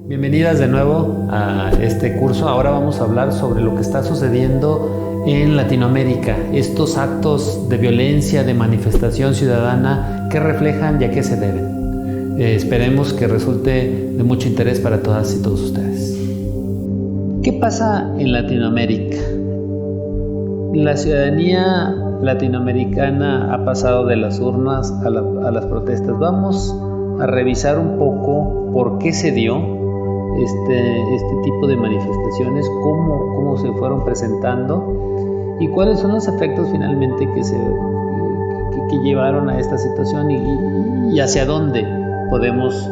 Bienvenidas de nuevo a este curso. Ahora vamos a hablar sobre lo que está sucediendo en Latinoamérica, estos actos de violencia, de manifestación ciudadana, ¿qué reflejan y a qué se deben? Esperemos que resulte de mucho interés para todas y todos ustedes. ¿Qué pasa en Latinoamérica? La ciudadanía latinoamericana ha pasado de las urnas a las protestas. Vamos a revisar un poco por qué se dio este tipo de manifestaciones, cómo se fueron presentando y cuáles son los efectos finalmente que llevaron a esta situación y hacia dónde podemos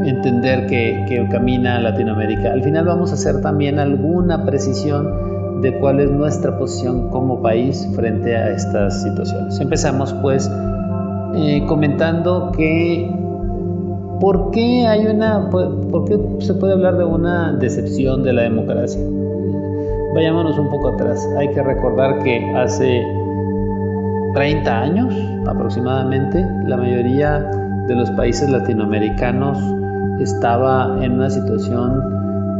entender que camina Latinoamérica. Al final vamos a hacer también alguna precisión de cuál es nuestra posición como país frente a estas situaciones. Empezamos pues comentando que ¿por qué se puede hablar de una decepción de la democracia? Vayámonos un poco atrás. Hay que recordar que hace 30 años aproximadamente la mayoría de los países latinoamericanos estaba en una situación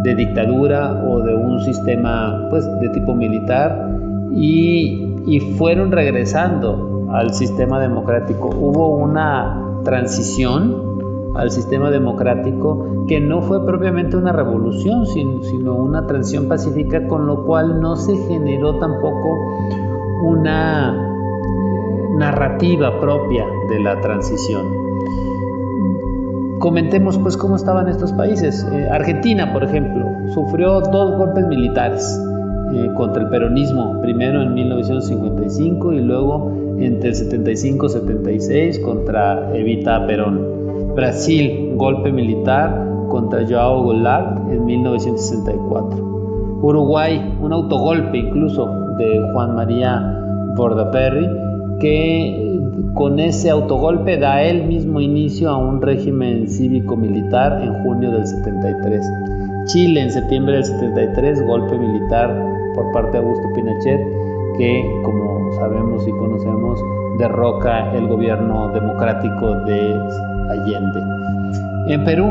de dictadura o de un sistema pues de tipo militar y fueron regresando al sistema democrático. Hubo una transición al sistema democrático que no fue propiamente una revolución, sino una transición pacífica, con lo cual no se generó tampoco una narrativa propia de la transición. Comentemos pues cómo estaban estos países. Argentina, por ejemplo, sufrió 2 golpes militares contra el peronismo, primero en 1955 y luego entre el 75 y 76 contra Evita Perón. Brasil, golpe militar contra João Goulart en 1964. Uruguay, un autogolpe incluso de Juan María Bordaperry, que con ese autogolpe da él mismo inicio a un régimen cívico-militar en junio del 73. Chile, en septiembre del 73, golpe militar por parte de Augusto Pinochet, que, como sabemos y conocemos, derroca el gobierno democrático de Allende. En Perú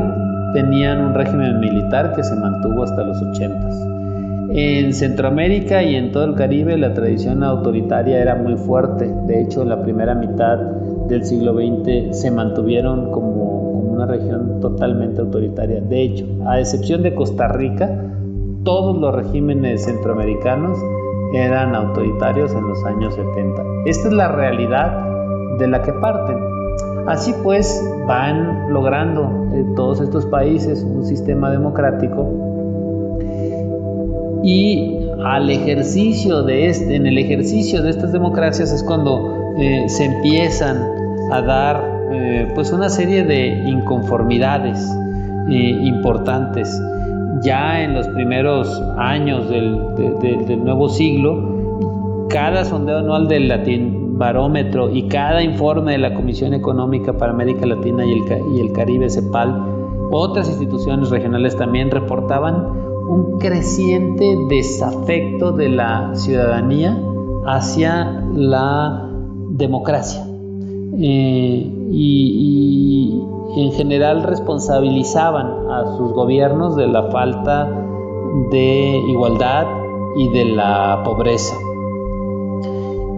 tenían un régimen militar que se mantuvo hasta los 80s. En Centroamérica y en todo el Caribe la tradición autoritaria era muy fuerte. De hecho, en la primera mitad del siglo XX se mantuvieron como una región totalmente autoritaria. De hecho, a excepción de Costa Rica, todos los regímenes centroamericanos eran autoritarios en los años 70. Esta es la realidad de la que parten. Así pues, van logrando todos estos países un sistema democrático y en el ejercicio de estas democracias es cuando se empiezan a dar pues una serie de inconformidades importantes. Ya en los primeros años del nuevo siglo, cada sondeo anual del Barómetro y cada informe de la Comisión Económica para América Latina y el Caribe, CEPAL, otras instituciones regionales también reportaban un creciente desafecto de la ciudadanía hacia la democracia y en general responsabilizaban a sus gobiernos de la falta de igualdad y de la pobreza.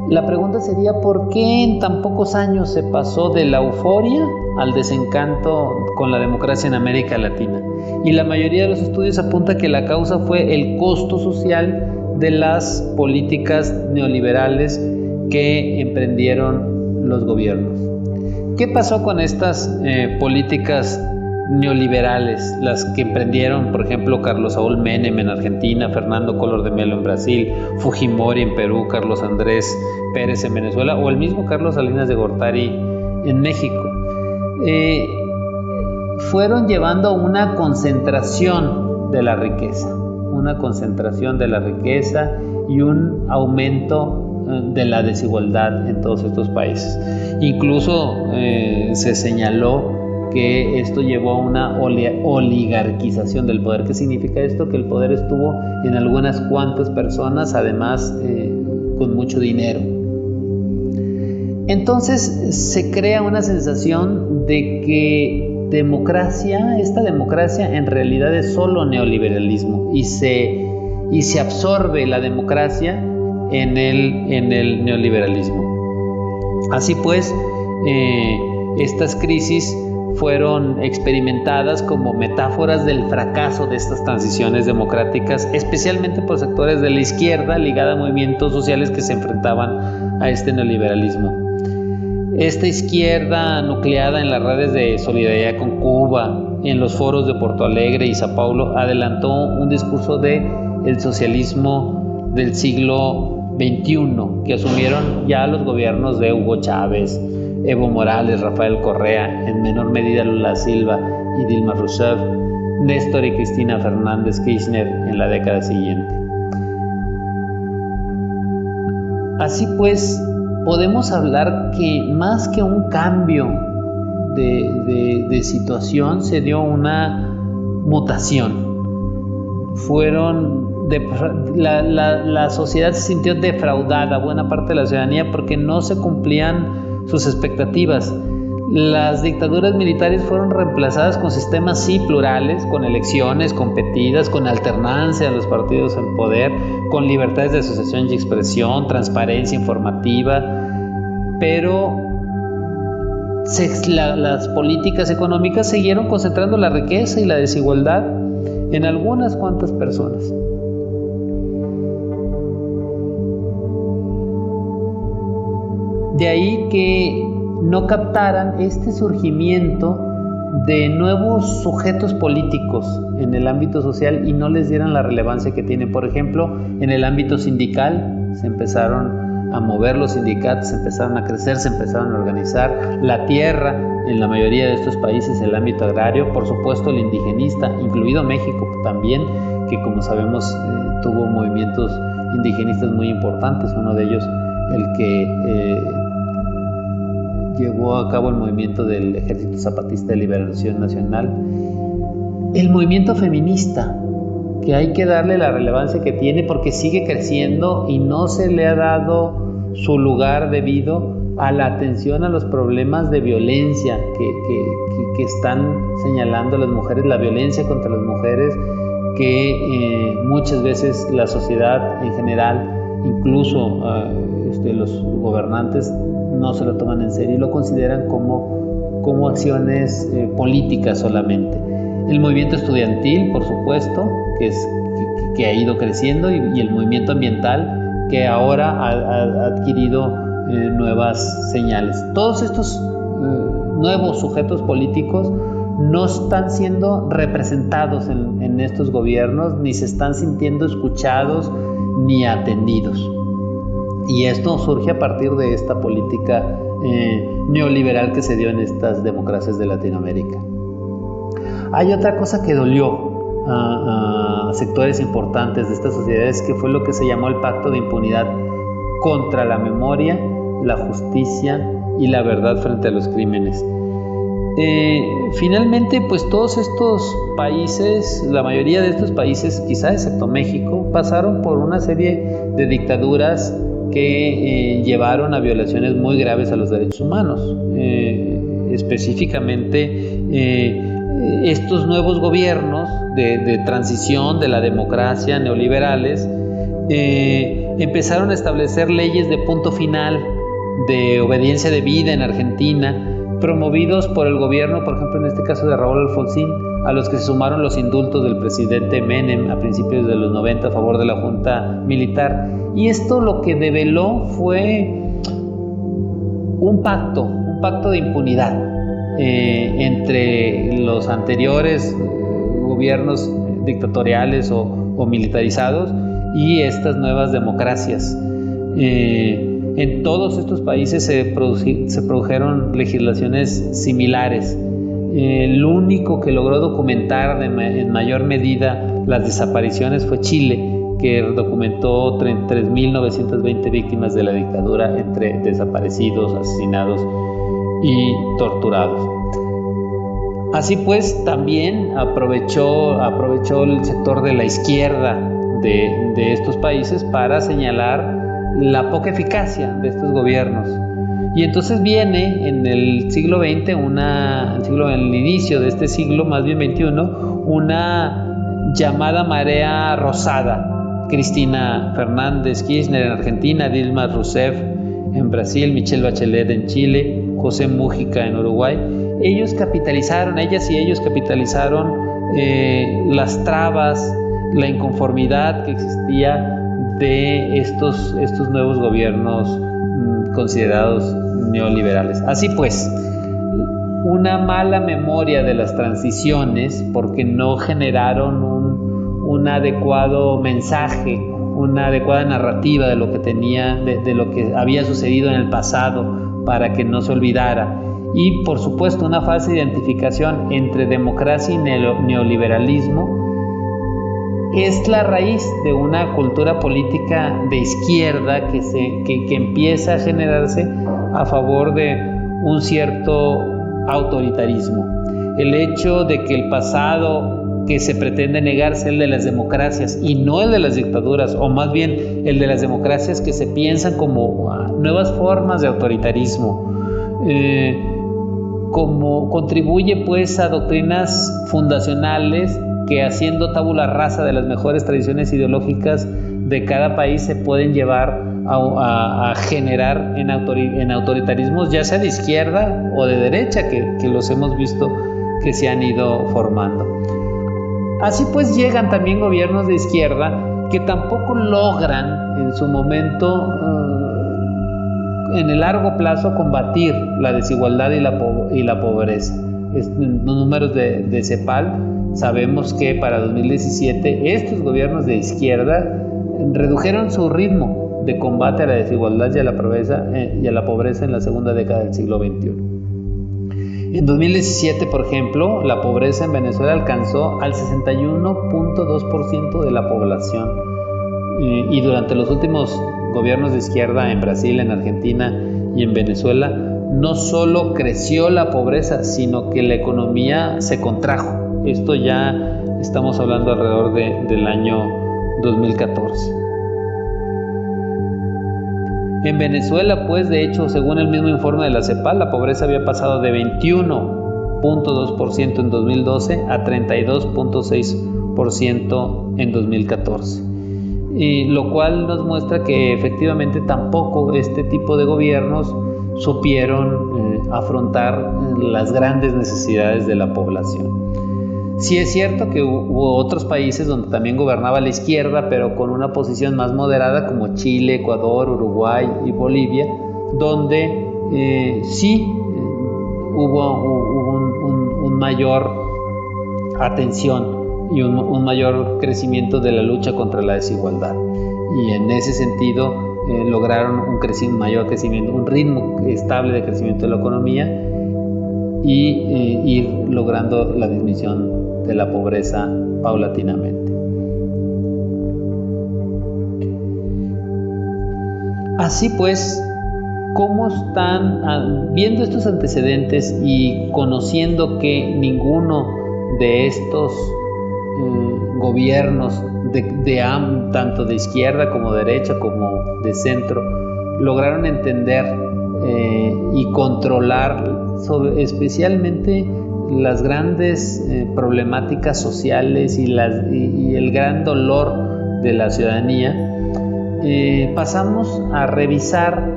La pregunta sería, ¿por qué en tan pocos años se pasó de la euforia al desencanto con la democracia en América Latina? Y la mayoría de los estudios apunta que la causa fue el costo social de las políticas neoliberales que emprendieron los gobiernos. ¿Qué pasó con estas políticas neoliberales? Las que emprendieron, por ejemplo, Carlos Saúl Menem en Argentina, Fernando Collor de Mello en Brasil, Fujimori en Perú, Carlos Andrés Pérez en Venezuela o el mismo Carlos Salinas de Gortari en México. Fueron llevando a una concentración de la riqueza y un aumento de la desigualdad en todos estos países. Incluso se señaló que esto llevó a una oligarquización del poder. ¿Qué significa esto? Que el poder estuvo en algunas cuantas personas, además con mucho dinero. Entonces se crea una sensación de que esta democracia en realidad es solo neoliberalismo y se absorbe la democracia en el neoliberalismo. Así pues, estas crisis fueron experimentadas como metáforas del fracaso de estas transiciones democráticas, especialmente por sectores de la izquierda ligada a movimientos sociales que se enfrentaban a este neoliberalismo. Esta izquierda nucleada en las redes de solidaridad con Cuba, en los foros de Porto Alegre y Sao Paulo, adelantó un discurso del socialismo del siglo XXI que asumieron ya los gobiernos de Hugo Chávez, Evo Morales, Rafael Correa, en menor medida Lula Silva y Dilma Rousseff, Néstor y Cristina Fernández Kirchner en la década siguiente. Así pues, podemos hablar que más que un cambio de situación, se dio una mutación. La sociedad se sintió defraudada, buena parte de la ciudadanía, porque no se cumplían sus expectativas. Las dictaduras militares fueron reemplazadas con sistemas sí plurales, con elecciones competidas, con alternancia de los partidos en poder, con libertades de asociación y expresión, transparencia informativa, pero las políticas económicas siguieron concentrando la riqueza y la desigualdad en algunas cuantas personas. De ahí que no captaran este surgimiento de nuevos sujetos políticos en el ámbito social y no les dieran la relevancia que tienen. Por ejemplo, en el ámbito sindical se empezaron a mover los sindicatos, se empezaron a crecer, se empezaron a organizar. La tierra, en la mayoría de estos países, el ámbito agrario, por supuesto el indigenista, incluido México también, que como sabemos tuvo movimientos indigenistas muy importantes, uno de ellos el que llevó a cabo el movimiento del Ejército Zapatista de Liberación Nacional. El movimiento feminista, que hay que darle la relevancia que tiene porque sigue creciendo y no se le ha dado su lugar debido a la atención a los problemas de violencia que están señalando las mujeres, la violencia contra las mujeres, que muchas veces la sociedad en general, incluso los gobernantes, no se lo toman en serio y lo consideran como acciones políticas solamente. El movimiento estudiantil, por supuesto, que ha ido creciendo, y el movimiento ambiental, que ahora ha adquirido nuevas señales. Todos estos nuevos sujetos políticos no están siendo representados en estos gobiernos, ni se están sintiendo escuchados ni atendidos. Y esto surge a partir de esta política neoliberal que se dio en estas democracias de Latinoamérica. Hay otra cosa que dolió a sectores importantes de estas sociedades, que fue lo que se llamó el Pacto de Impunidad contra la memoria, la justicia y la verdad frente a los crímenes. Finalmente, pues todos estos países, la mayoría de estos países, quizá excepto México, pasaron por una serie de dictaduras que llevaron a violaciones muy graves a los derechos humanos. Específicamente, estos nuevos gobiernos de transición de la democracia neoliberales empezaron a establecer leyes de punto final, de obediencia debida en Argentina, promovidos por el gobierno, por ejemplo, en este caso de Raúl Alfonsín, a los que se sumaron los indultos del presidente Menem a principios de los 90 a favor de la junta militar. Y esto lo que develó fue un pacto de impunidad entre los anteriores gobiernos dictatoriales o militarizados y estas nuevas democracias. En todos estos países se produjeron legislaciones similares. El único que logró documentar en mayor medida las desapariciones fue Chile, que documentó 3.920 víctimas de la dictadura entre desaparecidos, asesinados y torturados. Así pues, también aprovechó el sector de la izquierda de estos países para señalar la poca eficacia de estos gobiernos Y entonces viene en el siglo XX, en el inicio de este siglo, más bien XXI, una llamada marea rosada. Cristina Fernández Kirchner en Argentina, Dilma Rousseff en Brasil, Michelle Bachelet en Chile, José Mújica en Uruguay. Ellas y ellos capitalizaron las trabas, la inconformidad que existía de estos nuevos gobiernos considerados neoliberales. Así pues, una mala memoria de las transiciones porque no generaron un adecuado mensaje, una adecuada narrativa de lo que de lo que había sucedido en el pasado para que no se olvidara. Y por supuesto una falsa identificación entre democracia y neoliberalismo es la raíz de una cultura política de izquierda que empieza a generarse a favor de un cierto autoritarismo. El hecho de que el pasado que se pretende negar es el de las democracias y no el de las dictaduras, o más bien el de las democracias que se piensan como nuevas formas de autoritarismo, como contribuye pues a doctrinas fundacionales que, haciendo tabula rasa de las mejores tradiciones ideológicas de cada país, se pueden llevar a generar en autoritarismos, ya sea de izquierda o de derecha, que los hemos visto que se han ido formando. Así pues llegan también gobiernos de izquierda que tampoco logran en su momento, en el largo plazo, combatir la desigualdad y la pobreza. Los números de CEPAL, sabemos que para 2017 estos gobiernos de izquierda redujeron su ritmo de combate a la desigualdad y a la pobreza en la segunda década del siglo XXI. En 2017, por ejemplo, la pobreza en Venezuela alcanzó al 61.2% de la población. Y durante los últimos gobiernos de izquierda en Brasil, en Argentina y en Venezuela, no solo creció la pobreza, sino que la economía se contrajo. Esto ya estamos hablando alrededor del año 2014. En Venezuela, pues, de hecho, según el mismo informe de la CEPAL, la pobreza había pasado de 21.2% en 2012 a 32.6% en 2014. Y lo cual nos muestra que efectivamente tampoco este tipo de gobiernos supieron afrontar las grandes necesidades de la población. Sí es cierto que hubo otros países donde también gobernaba la izquierda, pero con una posición más moderada, como Chile, Ecuador, Uruguay y Bolivia, donde hubo un mayor atención y un mayor crecimiento de la lucha contra la desigualdad. Y en ese sentido lograron un mayor crecimiento, un ritmo estable de crecimiento de la economía y ir logrando la disminución de la pobreza paulatinamente. Así pues, ¿cómo están viendo estos antecedentes y conociendo que ninguno de estos gobiernos tanto de izquierda como de derecha como de centro lograron entender y controlar especialmente las grandes problemáticas sociales y el gran dolor de la ciudadanía? Pasamos a revisar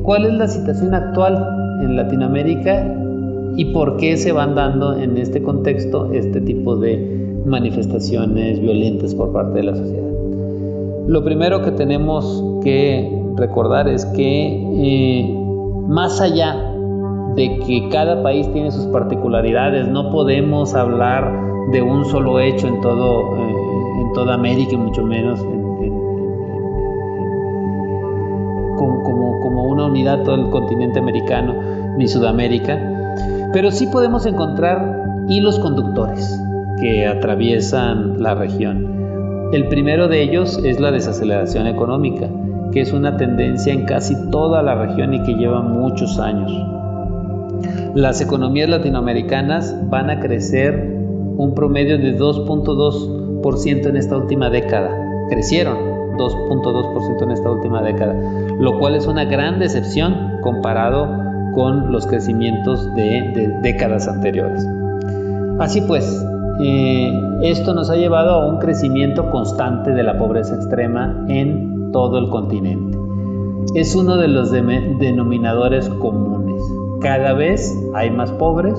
cuál es la situación actual en Latinoamérica y por qué se van dando en este contexto este tipo de manifestaciones violentas por parte de la sociedad. Lo primero que tenemos que recordar es que más allá de que cada país tiene sus particularidades, no podemos hablar de un solo hecho en toda América y mucho menos como una unidad todo el continente americano ni Sudamérica, pero sí podemos encontrar hilos conductores que atraviesan la región. El primero de ellos es la desaceleración económica, que es una tendencia en casi toda la región y que lleva muchos años. Las economías latinoamericanas van a crecer un promedio de 2.2% en esta última década. Crecieron 2.2% en esta última década, lo cual es una gran decepción comparado con los crecimientos de décadas anteriores. Así pues, esto nos ha llevado a un crecimiento constante de la pobreza extrema en todo el continente. Es uno de los denominadores comunes. Cada vez hay más pobres,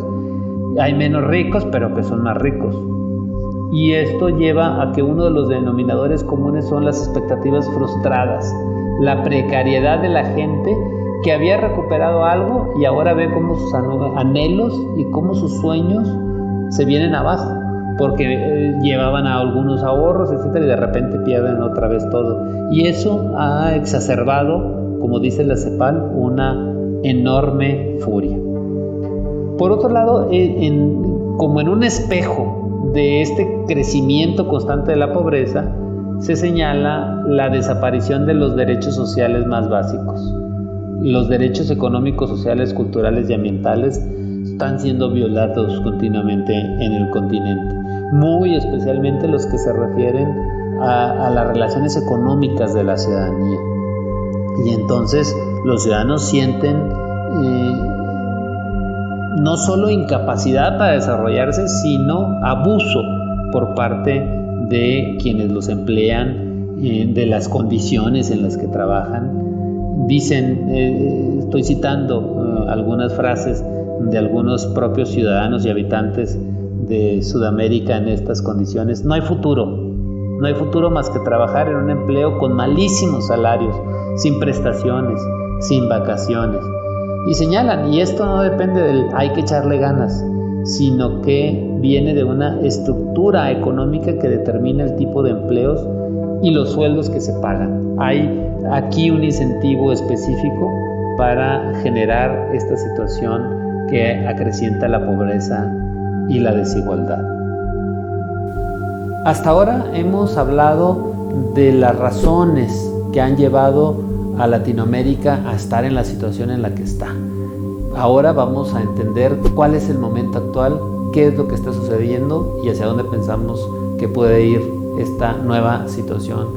hay menos ricos, pero que son más ricos. Y esto lleva a que uno de los denominadores comunes son las expectativas frustradas, la precariedad de la gente que había recuperado algo y ahora ve cómo sus anhelos y cómo sus sueños se vienen abajo, porque llevaban a algunos ahorros, etcétera, y de repente pierden otra vez todo. Y eso ha exacerbado, como dice la CEPAL, una enorme furia. Por otro lado, como en un espejo de este crecimiento constante de la pobreza, se señala la desaparición de los derechos sociales más básicos. Los derechos económicos, sociales, culturales y ambientales están siendo violados continuamente en el continente, muy especialmente los que se refieren a las relaciones económicas de la ciudadanía. Y entonces los ciudadanos sienten no solo incapacidad para desarrollarse, sino abuso por parte de quienes los emplean, de las condiciones en las que trabajan. Dicen, estoy citando algunas frases de algunos propios ciudadanos y habitantes de Sudamérica en estas condiciones: no hay futuro más que trabajar en un empleo con malísimos salarios, sin prestaciones, sin vacaciones. Y señalan, y esto no depende del hay que echarle ganas, sino que viene de una estructura económica que determina el tipo de empleos y los sueldos que se pagan. Hay aquí un incentivo específico para generar esta situación que acrecienta la pobreza y la desigualdad. Hasta ahora hemos hablado de las razones que han llevado a Latinoamérica a estar en la situación en la que está. Ahora vamos a entender cuál es el momento actual, qué es lo que está sucediendo y hacia dónde pensamos que puede ir esta nueva situación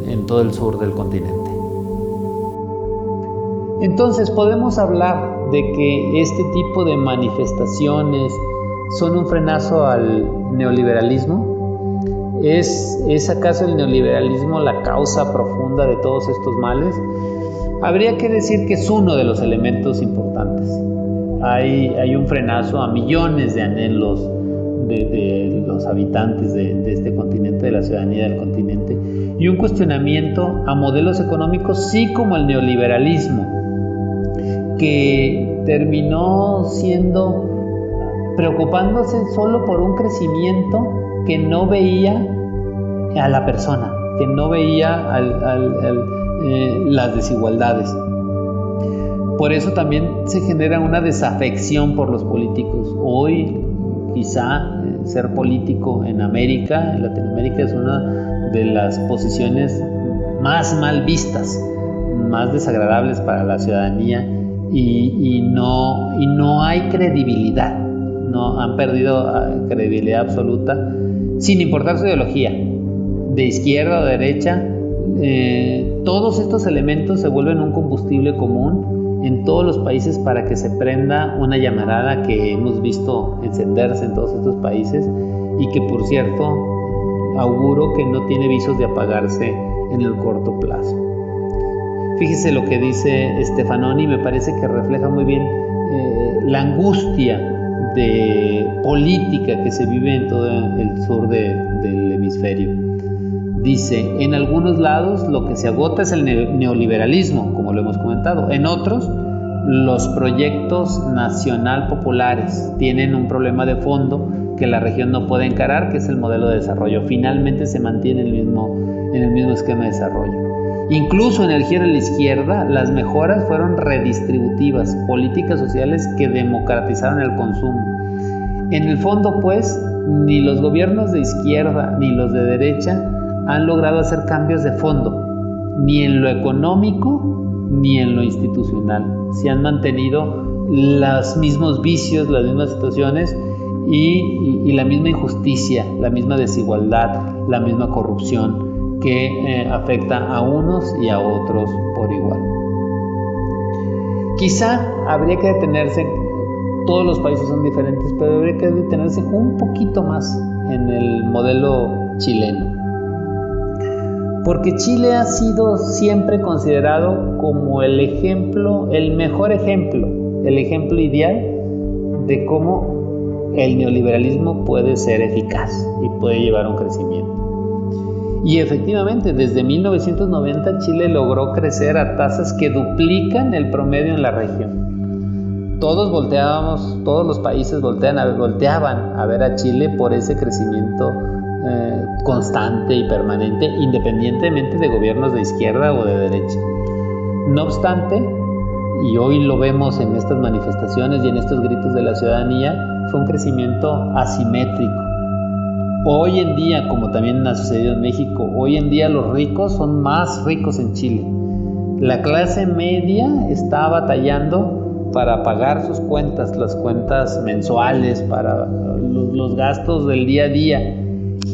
en todo el sur del continente. Entonces podemos hablar de que este tipo de manifestaciones son un frenazo al neoliberalismo. ¿Es acaso el neoliberalismo la causa profunda de todos estos males? Habría que decir que es uno de los elementos importantes. Hay un frenazo a millones de anhelos de los habitantes de este continente, de la ciudadanía del continente, y un cuestionamiento a modelos económicos, sí, como el neoliberalismo, que terminó preocupándose solo por un crecimiento que no veía a la persona, que no veía las desigualdades. Por eso también se genera una desafección por los políticos. Hoy quizá ser político en Latinoamérica es una de las posiciones más mal vistas, más desagradables para la ciudadanía, y no hay credibilidad. No, han perdido credibilidad absoluta, sin importar su ideología, de izquierda o derecha. Todos estos elementos se vuelven un combustible común en todos los países para que se prenda una llamarada que hemos visto encenderse en todos estos países y que, por cierto, auguro que no tiene visos de apagarse en el corto plazo. Fíjese lo que dice Stefanoni, me parece que refleja muy bien la angustia de política que se vive en todo el sur del hemisferio. Dice, en algunos lados lo que se agota es el neoliberalismo, como lo hemos comentado. En otros, los proyectos nacional populares tienen un problema de fondo que la región no puede encarar, que es el modelo de desarrollo. Finalmente se mantiene en el mismo esquema de desarrollo. Incluso en el giro de la izquierda, las mejoras fueron redistributivas, políticas sociales que democratizaron el consumo. En el fondo, pues, ni los gobiernos de izquierda ni los de derecha han logrado hacer cambios de fondo, ni en lo económico ni en lo institucional. Se han mantenido los mismos vicios, las mismas situaciones y la misma injusticia, la misma desigualdad, la misma corrupción que afecta a unos y a otros por igual. Quizá habría que detenerse, todos los países son diferentes, pero habría que detenerse un poquito más en el modelo chileno. Porque Chile ha sido siempre considerado como el ejemplo, el mejor ejemplo, el ejemplo ideal de cómo el neoliberalismo puede ser eficaz y puede llevar a un crecimiento. Y efectivamente, desde 1990 Chile logró crecer a tasas que duplican el promedio en la región. Todos los países volteaban a ver a Chile por ese crecimiento constante y permanente, independientemente de gobiernos de izquierda o de derecha. No obstante, y hoy lo vemos en estas manifestaciones y en estos gritos de la ciudadanía, fue un crecimiento asimétrico. Hoy en día, como también ha sucedido en México, hoy en día los ricos son más ricos en Chile. La clase media está batallando para pagar sus cuentas, las cuentas mensuales, para los gastos del día a día.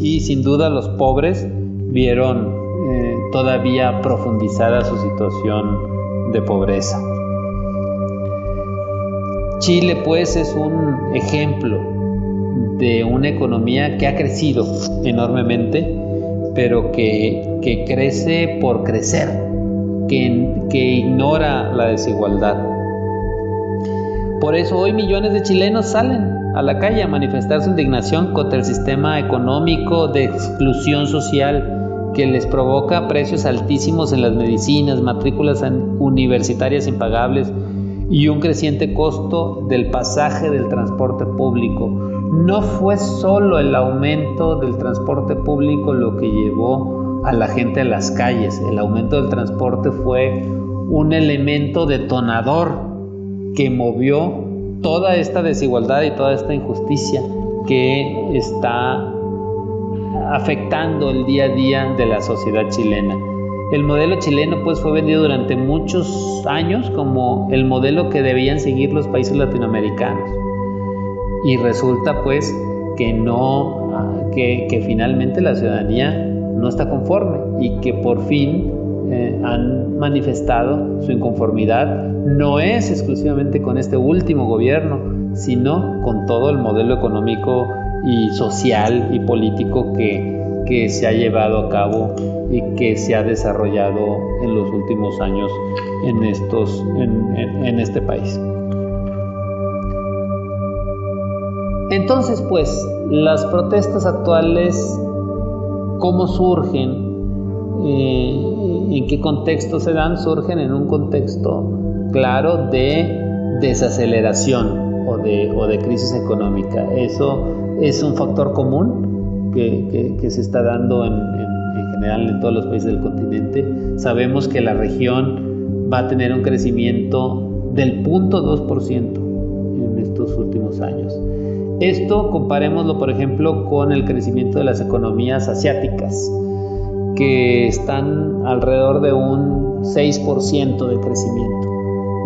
Y sin duda los pobres vieron todavía profundizada su situación de pobreza. Chile, pues, es un ejemplo de una economía que ha crecido enormemente, pero que crece por crecer, que ignora la desigualdad. Por eso hoy millones de chilenos salen a la calle a manifestar su indignación contra el sistema económico de exclusión social que les provoca precios altísimos en las medicinas, matrículas universitarias impagables y un creciente costo del pasaje del transporte público. No fue solo el aumento del transporte público lo que llevó a la gente a las calles. El aumento del transporte fue un elemento detonador que movió toda esta desigualdad y toda esta injusticia que está afectando el día a día de la sociedad chilena. El modelo chileno, pues, fue vendido durante muchos años como el modelo que debían seguir los países latinoamericanos. Y resulta, pues, que finalmente la ciudadanía no está conforme y que por fin han manifestado su inconformidad. No es exclusivamente con este último gobierno, sino con todo el modelo económico y social y político que se ha llevado a cabo y que se ha desarrollado en los últimos años en este país. Entonces, pues, las protestas actuales, ¿cómo surgen? ¿En qué contexto se dan? Surgen en un contexto claro de desaceleración o de crisis económica. Eso es un factor común que se está dando en general en todos los países del continente. Sabemos que la región va a tener un crecimiento del 0.2% en estos últimos años. Esto comparémoslo, por ejemplo, con el crecimiento de las economías asiáticas, que están alrededor de un 6% de crecimiento,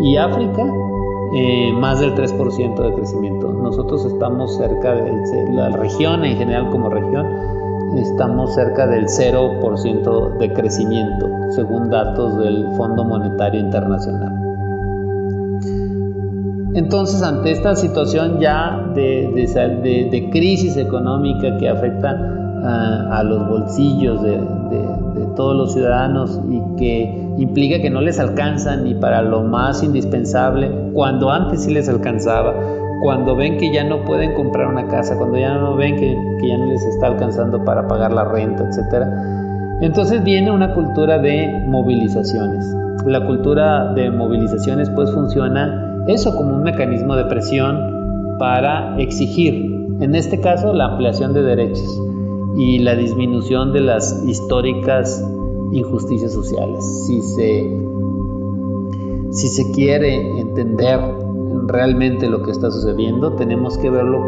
y África más del 3% de crecimiento. Nosotros estamos cerca de la región en general, como región, estamos cerca del 0% de crecimiento, según datos del Fondo Monetario Internacional. Entonces, ante esta situación ya de crisis económica que afecta a los bolsillos de todos los ciudadanos y que implica que no les alcanza ni para lo más indispensable, cuando antes sí les alcanzaba, cuando ven que ya no pueden comprar una casa, cuando ya no ven que ya no les está alcanzando para pagar la renta, etc. Entonces viene una cultura de movilizaciones. La cultura de movilizaciones, pues, funciona eso como un mecanismo de presión para exigir, en este caso, la ampliación de derechos y la disminución de las históricas injusticias sociales. Si se quiere entender realmente lo que está sucediendo, tenemos que verlo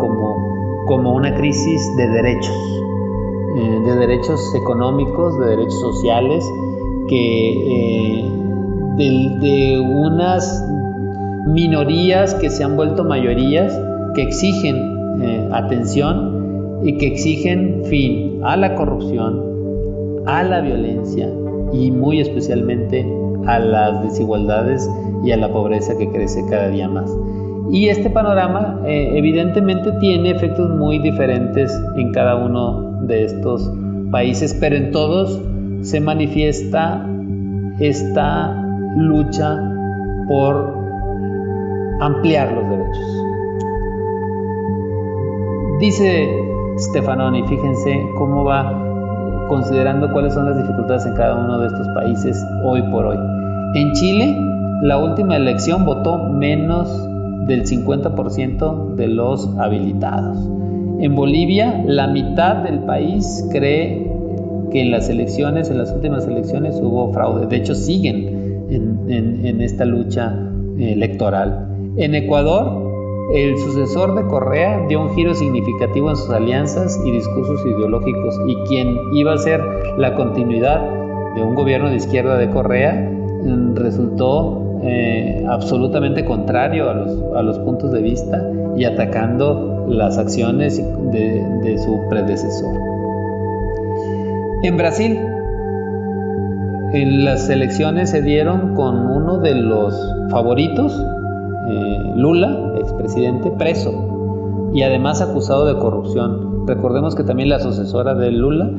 como una crisis de derechos económicos, de derechos sociales, de unas minorías que se han vuelto mayorías, que exigen atención y que exigen fin a la corrupción, a la violencia y muy especialmente a las desigualdades y a la pobreza que crece cada día más. Y este panorama evidentemente tiene efectos muy diferentes en cada uno de estos países, pero en todos se manifiesta esta lucha por ampliar los derechos. Dice Stefanoni, fíjense cómo va considerando cuáles son las dificultades en cada uno de estos países hoy por hoy. En Chile, la última elección votó menos del 50% de los habilitados. En Bolivia, la mitad del país cree que en las últimas elecciones hubo fraude. De hecho, siguen en esta lucha electoral. En Ecuador, el sucesor de Correa dio un giro significativo en sus alianzas y discursos ideológicos, y quien iba a ser la continuidad de un gobierno de izquierda de Correa resultó absolutamente contrario a los puntos de vista y atacando las acciones de su predecesor. En Brasil, las elecciones se dieron con uno de los favoritos, Lula, expresidente, preso y además acusado de corrupción. Recordemos que también la sucesora de Lula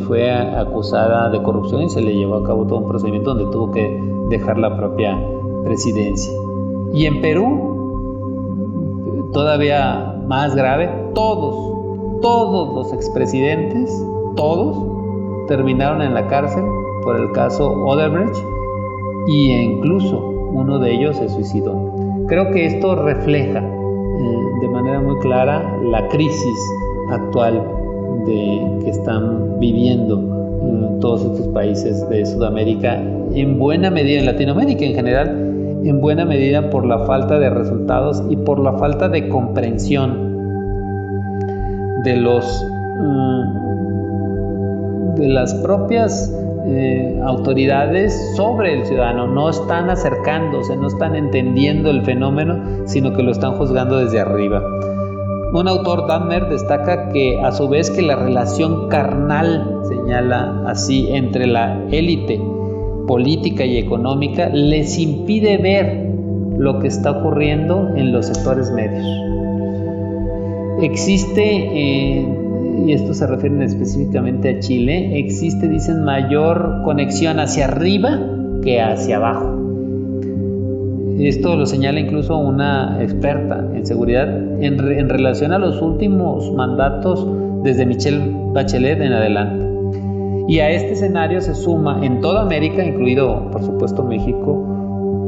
fue acusada de corrupción y se le llevó a cabo todo un procedimiento donde tuvo que dejar la propia presidencia. Y en Perú, todavía más grave, todos los expresidentes, todos terminaron en la cárcel por el caso Odebrecht, y incluso uno de ellos se suicidó. Creo que esto refleja de manera muy clara la crisis actual que están viviendo todos estos países de Sudamérica, en buena medida, en Latinoamérica en general, en buena medida por la falta de resultados y por la falta de comprensión de las propias autoridades sobre el ciudadano. No están acercándose, no están entendiendo el fenómeno, sino que lo están juzgando desde arriba. Un autor, Dahmer, destaca que a su vez que la relación carnal, señala así, entre la élite política y económica les impide ver lo que está ocurriendo en los sectores medios. Existe, y esto se refiere específicamente a Chile, existe, dicen, mayor conexión hacia arriba que hacia abajo. Esto lo señala incluso una experta en seguridad en relación a los últimos mandatos desde Michelle Bachelet en adelante. Y a este escenario se suma en toda América, incluido por supuesto México,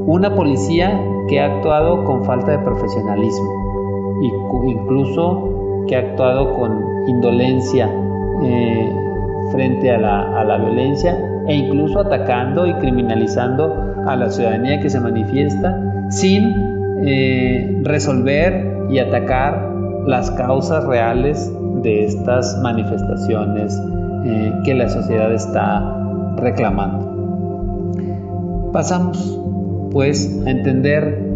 una policía que ha actuado con falta de profesionalismo y incluso que ha actuado con indolencia frente a la violencia, e incluso atacando y criminalizando a la ciudadanía que se manifiesta sin resolver y atacar las causas reales de estas manifestaciones que la sociedad está reclamando. Pasamos pues a entender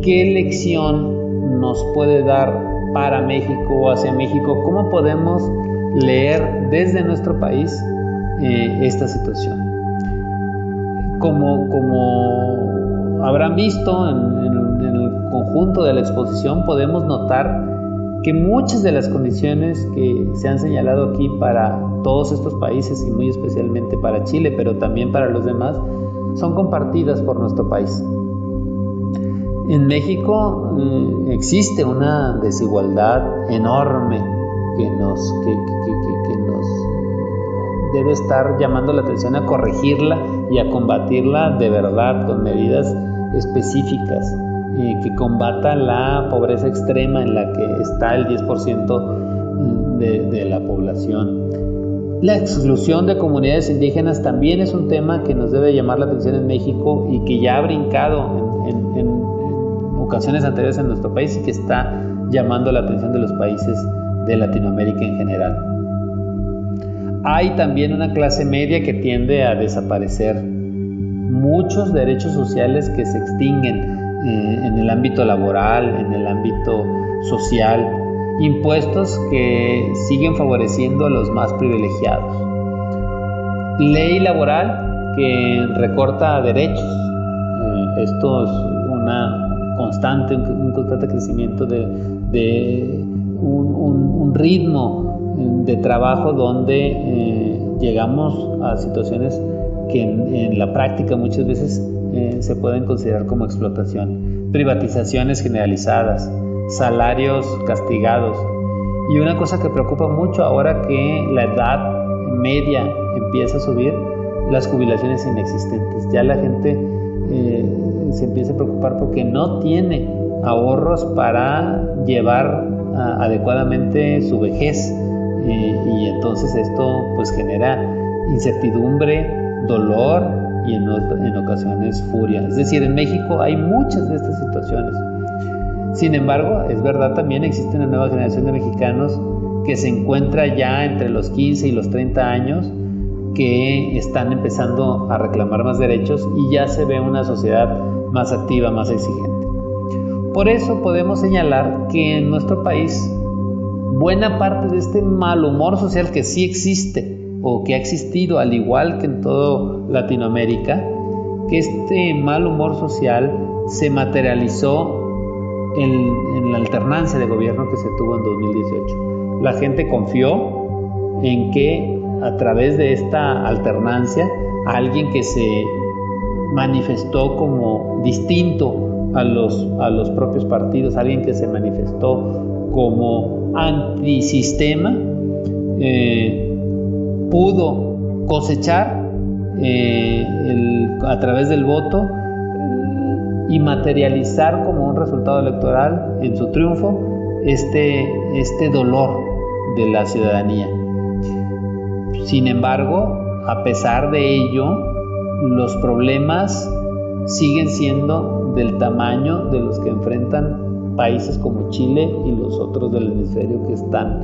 qué lección nos puede dar para México o hacia México, cómo podemos leer desde nuestro país esta situación. Como habrán visto en el conjunto de la exposición, podemos notar que muchas de las condiciones que se han señalado aquí para todos estos países y muy especialmente para Chile, pero también para los demás, son compartidas por nuestro país. En México existe una desigualdad enorme que nos debe estar llamando la atención a corregirla y a combatirla de verdad con medidas específicas que combatan la pobreza extrema en la que está el 10% de la población. La exclusión de comunidades indígenas también es un tema que nos debe llamar la atención en México y que ya ha brincado en ocasiones anteriores en nuestro país y que está llamando la atención de los países de Latinoamérica en general. Hay también una clase media que tiende a desaparecer. Muchos derechos sociales que se extinguen en el ámbito laboral, en el ámbito social, impuestos que siguen favoreciendo a los más privilegiados. Ley laboral que recorta derechos. Esto es una constante, un constante crecimiento de un ritmo de trabajo donde llegamos a situaciones que en la práctica muchas veces se pueden considerar como explotación. Privatizaciones generalizadas, salarios castigados. Y una cosa que preocupa mucho ahora que la edad media empieza a subir, las jubilaciones inexistentes. Ya la gente se empieza a preocupar porque no tiene ahorros para llevar adecuadamente su vejez, y entonces esto pues genera incertidumbre, dolor y en ocasiones furia. Es decir, en México hay muchas de estas situaciones. Sin embargo, es verdad, también existe una nueva generación de mexicanos que se encuentra ya entre los 15 y los 30 años, que están empezando a reclamar más derechos y ya se ve una sociedad más activa, más exigente. Por eso podemos señalar que en nuestro país buena parte de este mal humor social que sí existe o que ha existido al igual que en toda Latinoamérica, que este mal humor social se materializó en la alternancia de gobierno que se tuvo en 2018. La gente confió en que a través de esta alternancia, alguien que se manifestó como distinto a los propios partidos, alguien que se manifestó como antisistema, pudo cosechar a través del voto y materializar como un resultado electoral en su triunfo este dolor de la ciudadanía. Sin embargo, a pesar de ello, los problemas siguen siendo del tamaño de los que enfrentan países como Chile y los otros del hemisferio que están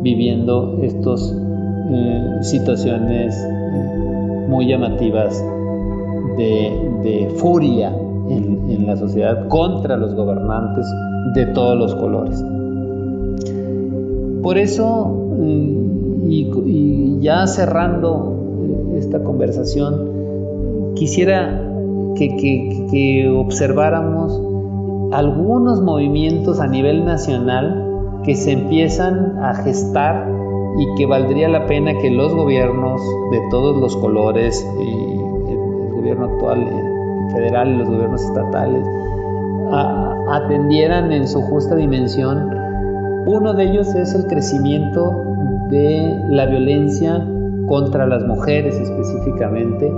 viviendo estas situaciones muy llamativas de furia en la sociedad contra los gobernantes de todos los colores. Por eso, y ya cerrando esta conversación, quisiera que observáramos algunos movimientos a nivel nacional que se empiezan a gestar y que valdría la pena que los gobiernos de todos los colores, el gobierno actual federal y los gobiernos estatales, atendieran en su justa dimensión. Uno de ellos es el crecimiento de la violencia contra las mujeres específicamente,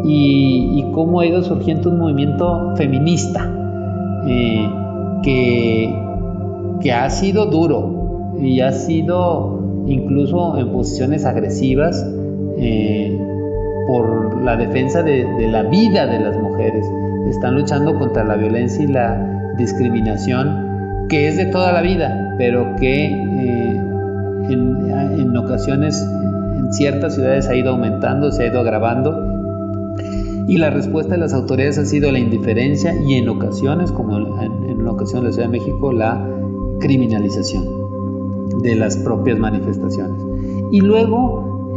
y cómo ha ido surgiendo un movimiento feminista que ha sido duro y ha sido incluso en posiciones agresivas por la defensa de la vida de las mujeres. Están luchando contra la violencia y la discriminación que es de toda la vida, pero que en ocasiones en ciertas ciudades ha ido aumentando, se ha ido agravando, y la respuesta de las autoridades ha sido la indiferencia y en ocasiones, como en la ocasión de la Ciudad de México, la criminalización de las propias manifestaciones. Y luego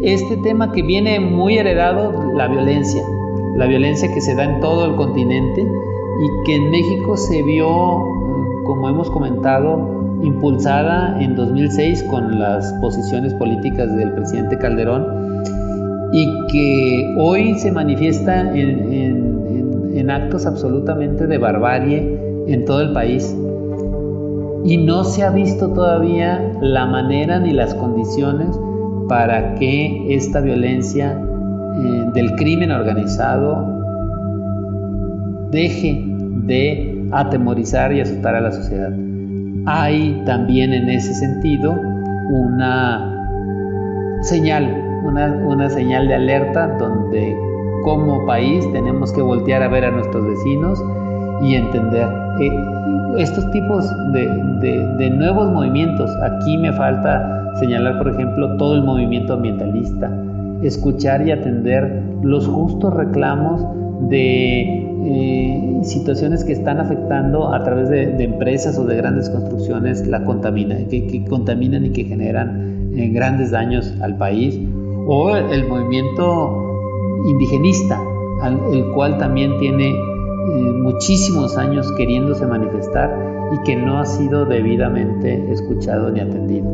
este tema que viene muy heredado, la violencia que se da en todo el continente y que en México se vio, como hemos comentado, impulsada en 2006 con las posiciones políticas del presidente Calderón, y que hoy se manifiesta en actos absolutamente de barbarie en todo el país, y no se ha visto todavía la manera ni las condiciones para que esta violencia del crimen organizado deje de atemorizar y asustar a la sociedad. Hay también en ese sentido una señal de alerta donde como país tenemos que voltear a ver a nuestros vecinos y entender estos tipos de nuevos movimientos. Aquí me falta señalar, por ejemplo, todo el movimiento ambientalista, escuchar y atender los justos reclamos de situaciones que están afectando a través de empresas o de grandes construcciones que contaminan y que generan grandes daños al país, o el movimiento indigenista, el cual también tiene muchísimos años queriéndose manifestar y que no ha sido debidamente escuchado ni atendido.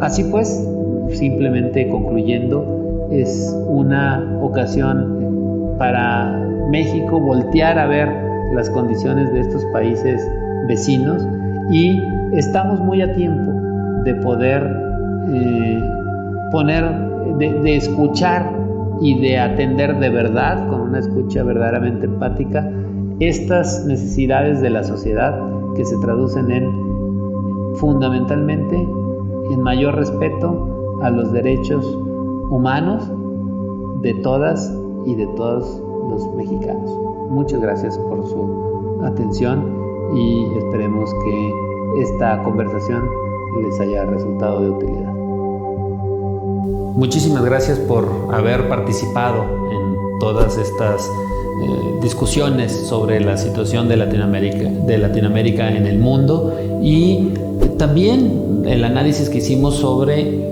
Así pues, simplemente concluyendo, es una ocasión para México voltear a ver las condiciones de estos países vecinos, y estamos muy a tiempo de poder de escuchar y de atender de verdad, con una escucha verdaderamente empática, estas necesidades de la sociedad, que se traducen fundamentalmente en mayor respeto a los derechos humanos de todas y de todos los mexicanos. Muchas gracias por su atención y esperemos que esta conversación les haya resultado de utilidad. Muchísimas gracias por haber participado en todas estas discusiones sobre la situación de Latinoamérica en el mundo, y también el análisis que hicimos sobre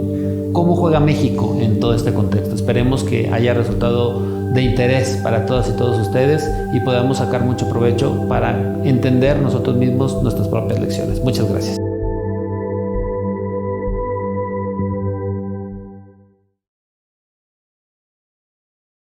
cómo juega México en todo este contexto. Esperemos que haya resultado de interés para todas y todos ustedes y podamos sacar mucho provecho para entender nosotros mismos nuestras propias lecciones. Muchas gracias.